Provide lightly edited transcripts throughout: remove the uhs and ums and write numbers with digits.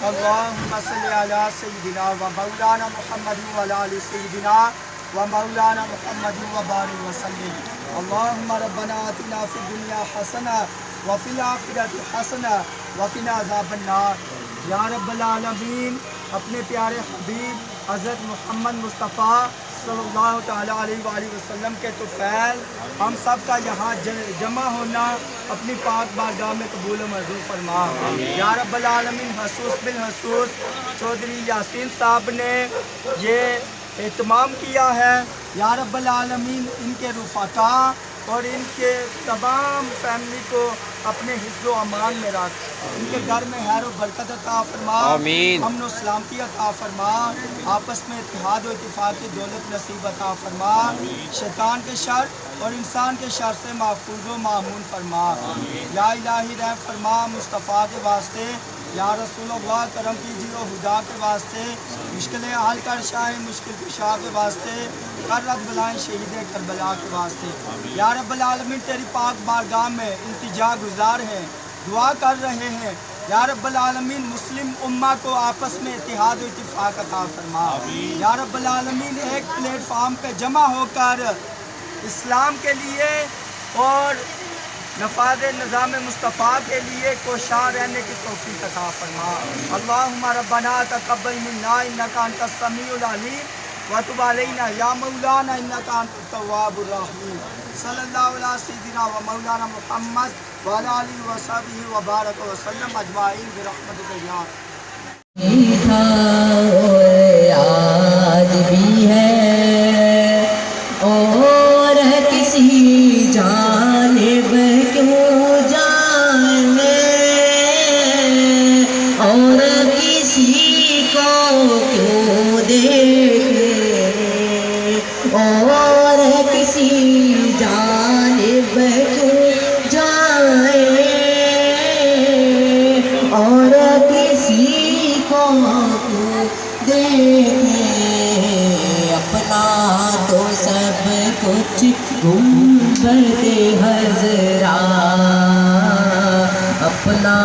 اللهم صل على سيدنا ومولانا محمد وعلى آل سيدنا ومولانا محمد وبارك وسلم. اللهم ربنا آتنا في الدنيا حسنة وفي الآخرة حسنة وقنا عذاب النار. یا رب العالمین اپنے پیارے حبیب حضرت محمد مصطفیٰ صلی اللہ تعالیٰ علیہ وآلہ وسلم کے طفیل ہم سب کا یہاں جمع ہونا اپنی پاک بارگاہ میں قبول و منظور فرما. یا رب العالمین حسوس بالحسوس چودھری یاسین صاحب نے یہ اہتمام کیا ہے. یا رب العالمین ان کے رفقا اور ان کے تمام فیملی کو اپنے حفظ و امان میں رکھ. ان کے گھر میں خیر و برکت عطا فرما. آمین. امن و سلامتی عطا فرما. آپس میں اتحاد و اتفاق کی دولت نصیب عطا فرما. شیطان کے شر اور انسان کے شر سے محفوظ و معمون فرما. یا الہی رحم فرما مصطفیٰ کے واسطے. یا رسول اللہ کرم کیجیے و خدا کے واسطے. مشکلیں حل کر شاہ مشکل کشا کے واسطے. کرت بلائیں شہید کربلا کے واسطے. یا رب العالمین تیری پاک بارگاہ میں التجا گزار ہیں, دعا کر رہے ہیں. یا رب العالمین مسلم امہ کو آپس میں اتحاد و اتفاق عطا فرما. یا رب العالمین ایک پلیٹ فارم پہ جمع ہو کر اسلام کے لیے اور نفاذ نظام مصطفیٰ کے لیے کوشاں رہنے کی توفیق عطا فرما. اللہم ربنا تقبل منا انکا انت السمیع العلیم وتب علینا یا مولانا انکا انت التواب الرحیم. صلی اللہ علیہ سیدنا و مولانا محمد وعلی آلہ وصحبہ وبارک وسلم اجمعین برحمتک یا آج بھی ہے اور کسی جانب کیوں جانے اور کسی کو کیوں دیکھے اور کسی جانب کیوں جائے اور کسی کو کیوں دیکھے. اپنا تو سب کچھ گنبد خضرا اپنا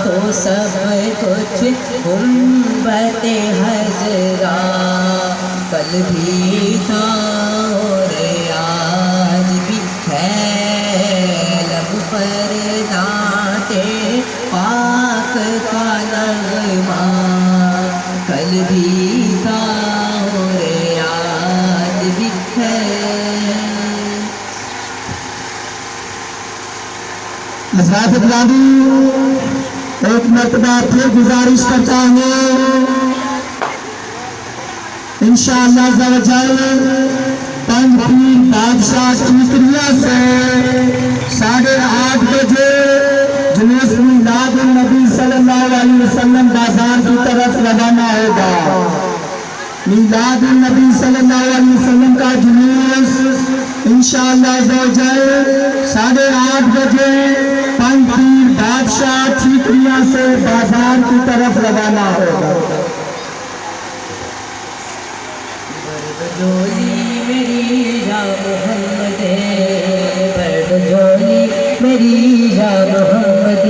تو سب کچھ گنبد خضرا کل بھی تھا اور آج بھی ہے لب پر نعتِ پاک کا نغمہ. کل بھی تھا اور آج بھی ہے. حضرات بلادی ایک مرتبہ پھر گزارش کرتا ہوں انشاءاللہ عز و جل پنج پیر بادشاہ ٹھیکریہ سے 8:30 بجے جلوس میلاد النبی صلی اللہ علیہ وسلم بازار کی طرف روانہ ہوگا. میلاد النبی صلی اللہ علیہ وسلم کا جلوس انشاءاللہ عز و جل 8:30 بجے پنج پیر بادشاہ ٹھیکریہ سے بازار کی طرف روانہ ہوگا. جولی میری یا محمد برد جولی میری یا محمد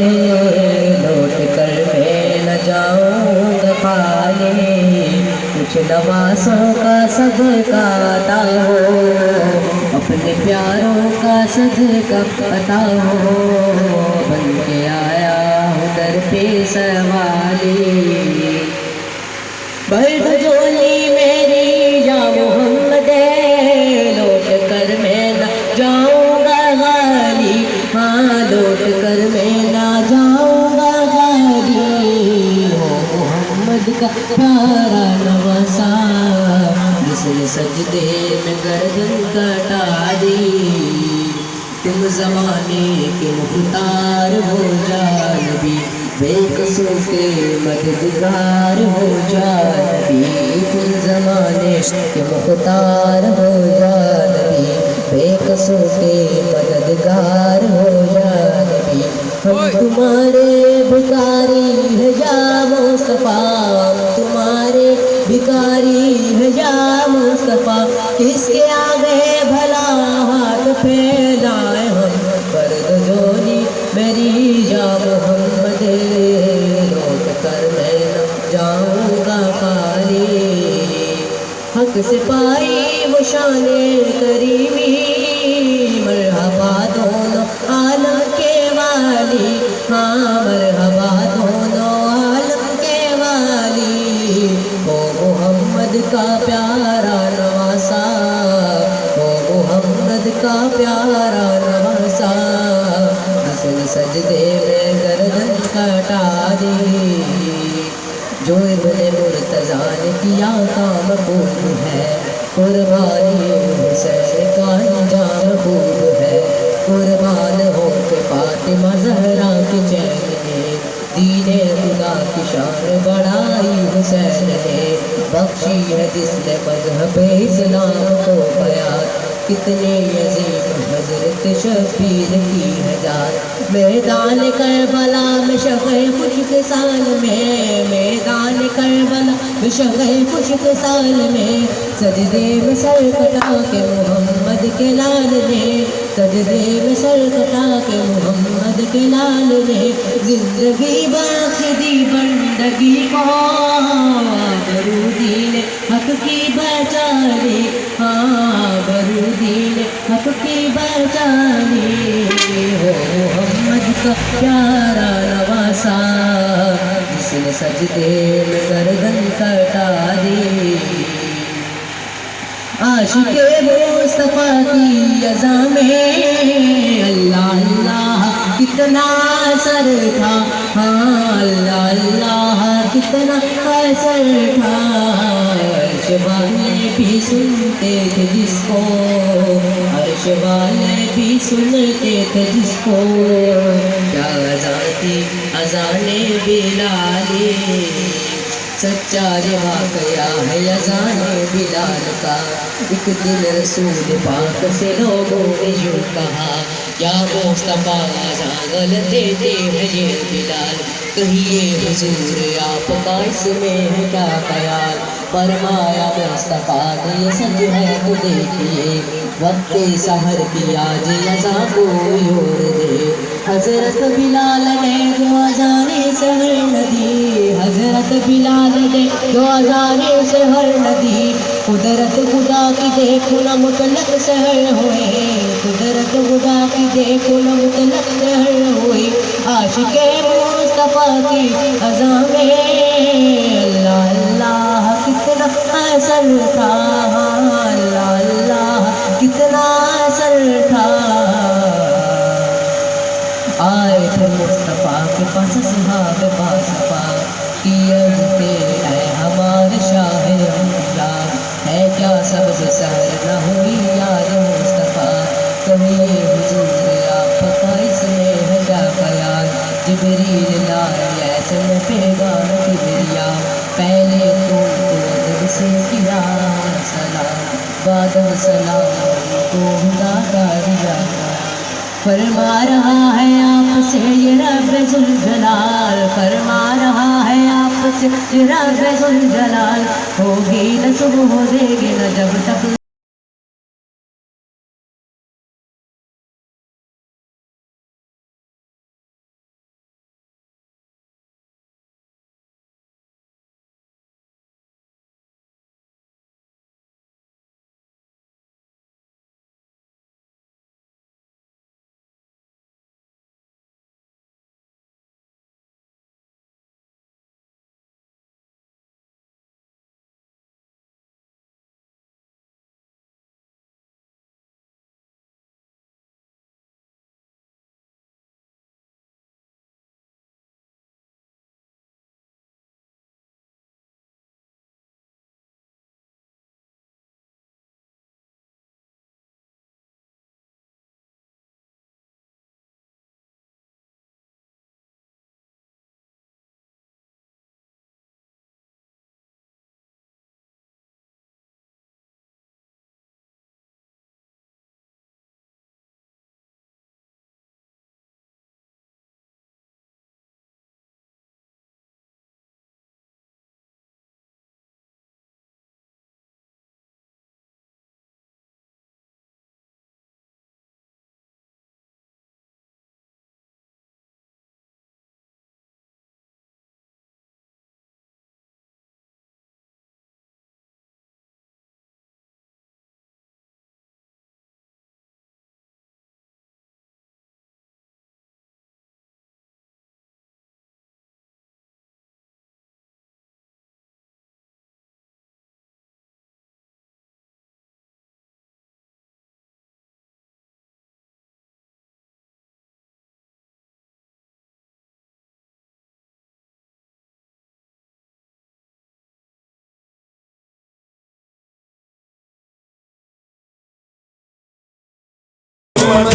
لوٹ کر میں نہ جاؤں گا خالی کچھ نوازوں کا صدقہ عطا ہو اپنے پیاروں کا صدقہ عطا ہو. بن کے آیا ہوں در پہ سوالی برد جولی میری یا محمد لوٹ کر میں نہ جاؤں گا غالی. ہاں لوٹ کر میں نہ جاؤں گا غالی. ہو محمد کا پیارا نواسا جس نے سجدے میں گردن کٹا دی. تم زمانے کے مختار ہو جا نبی بے قصوں کے مددگار ہو جا نبی. تم زمانے کے مختار ہو جا نبی بے قصوں کے مددگار ہو جا نبی. ہم تمہارے بھکاری ہیں یا مصطفیٰ ہم تمہارے بھکاری ہیں یا مصطفیٰ. کس کے آگے بھلا ہاتھ پھیلائیں ہم برد جولی میری یا محمد لوٹ کر میں نہ جاؤں گا خالی، حق سے پائی وہ شان کریمی، مرحبا دونوں عالم کے والی، ہاں مرحبا دونوں عالم کے والی، او محمد کا پیارا نواسا، او محمد کا پیارا نواسا، حسن سجدے میں گردن کٹا دی، جو ابن مرتضیٰ نے کیا کام خوب ہے، قربانی حسین کا انجام خوب ہے، قربان ہو کے فاطمہ زہرا کے چین میں، دین خدا کی شان بڑھائی حسین نے، بخشی ہے جس نے مذہب اسلام کو بیان، کتنے عظیم حضرت شبیر کی ہے جان، میدان کربلا میں شفع خشک سال میں، میدان کربلا میں شفع خشک سال میں، سجدے میں سر کٹا کے محمد کے لال نے، سجدے میں سر کٹا کے محمد کے لال نے، زندگی بخش دی بندگی کو، برودی نے حق کی بچالی، ہاں برودی نے حق کی بچالی، ہو محمد کا پیارا نواسا، جس نے سجدے میں گردن کٹا دی، عاشق مصطفیٰ کی اذاں میں اللہ اللہ کتنا اثر تھا، ہاں اللہ اللہ کتنا اثر تھا، عرش والے بھی سنتے تھے جس کو، عرش والے بھی سنتے تھے جس کو، کیا اذاں تھی اذان بلالی، سچا واقعہ ہے اذان بلال کا، ایک دن رسول پاک سے لوگوں نے یوں کہا، یا مصطفیٰ اذان دیتے ہیں یہ بلال، کہیے حضور آپ کا اس میں ہے کیا خیال، فرمایا مصطفیٰ نے یہ سچ ہے تو دیکھیے، وقت سحر کی آج اذان کوئی اور دے، حضرت بلال نے جو اذان سحر نہ دی، حضرت بلال نے جو اذان سحر نہ دی، قدرت خدا کی دیکھو نہ مطلق سحر ہوئے، قدرت خدا کی دیکھو نہ مطلق سحر ہوئی، عاشق مصطفیٰ کی اذان میں اللہ اللہ کتنا اثر تھا، اللہ اللہ کتنا اثر تھا، آئے تھے مصطفیٰ کے پاس صحاب باصفا، کی عرض تیرے اے ہمارے شاہ انبیاء، ہے کیا سبز سحر نہ ہوئی یاد مصطفیٰ، کہیے حضور آپ کا اس میں ہے کیا خیال، جبریل لائے ایسے میں پیغام کبریا، پہلے تو ادب سے کیا سلام، بعد سلام کو خدا کا دیا، فرما رہا ہے آپ سے یہ رب ذوالجلال، فرما رہا ہے آپ سے یہ رب ذوالجلال، ہوگی نہ صبح ہو دے گی نہ جب تک محمد